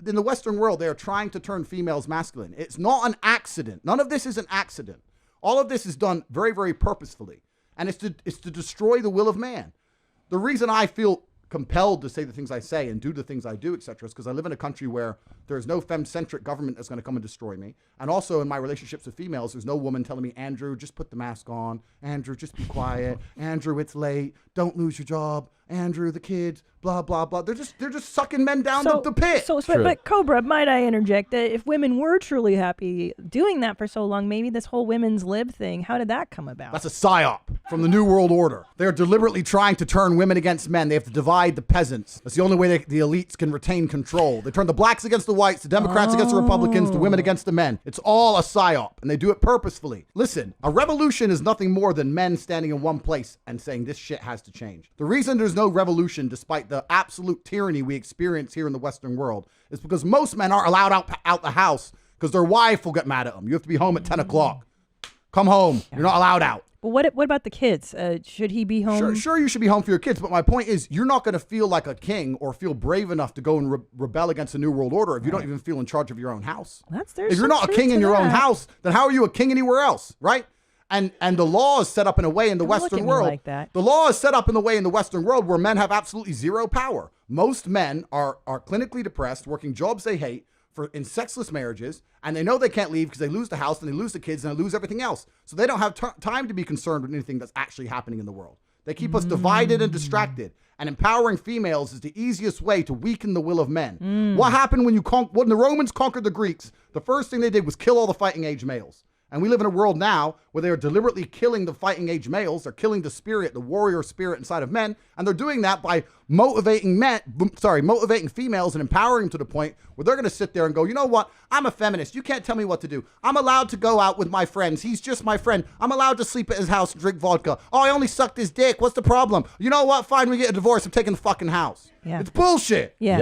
in the Western world, they are trying to turn females masculine. It's not an accident. None of this is an accident. All of this is done very, very purposefully. And it's to destroy the will of man. The reason I feel compelled to say the things I say and do the things I do, etc., is because I live in a country where there's no femme-centric government that's going to come and destroy me. And also in my relationships with females, there's no woman telling me, Andrew, just put the mask on. Andrew, just be quiet. Andrew, it's late. Don't lose your job. Andrew, the kids, blah, blah, blah. They're just sucking men down the pit. But Cobra, might I interject that if women were truly happy doing that for so long, maybe this whole women's lib thing, how did that come about? That's a psyop from the New World Order. They're deliberately trying to turn women against men. They have to divide the peasants. That's the only way the elites can retain control. They turn the blacks against the whites, the Democrats against the Republicans, the women against the men. It's all a psyop, and they do it purposefully. Listen, a revolution is nothing more than men standing in one place and saying this shit has to change. The reason there's no revolution, despite the absolute tyranny we experience here in the Western world, is because most men aren't allowed out the house because their wife will get mad at them. You have to be home at 10 o'clock. Come home. You're not allowed out. But what about the kids? Should he be home? Sure, you should be home for your kids. But my point is, you're not going to feel like a king or feel brave enough to go and rebel against the New World Order if you don't even feel in charge of your own house. If you're not a king in your own house, then how are you a king anywhere else, right? And the law is set up in a way in the Western world. Like that. The law is set up in the way in the Western world where men have absolutely zero power. Most men are clinically depressed, working jobs they hate, in sexless marriages, and they know they can't leave because they lose the house and they lose the kids and they lose everything else. So they don't have time to be concerned with anything that's actually happening in the world. They keep us divided and distracted. And empowering females is the easiest way to weaken the will of men. What happened when the Romans conquered the Greeks? The first thing they did was kill all the fighting age males. And we live in a world now where they are deliberately killing the fighting age males. They're killing the spirit, the warrior spirit inside of men. And they're doing that by motivating females and empowering them to the point where they're going to sit there and go, you know what? I'm a feminist. You can't tell me what to do. I'm allowed to go out with my friends. He's just my friend. I'm allowed to sleep at his house and drink vodka. Oh, I only sucked his dick. What's the problem? You know what? Fine, we get a divorce. I'm taking the fucking house. Yeah. It's bullshit. Yeah.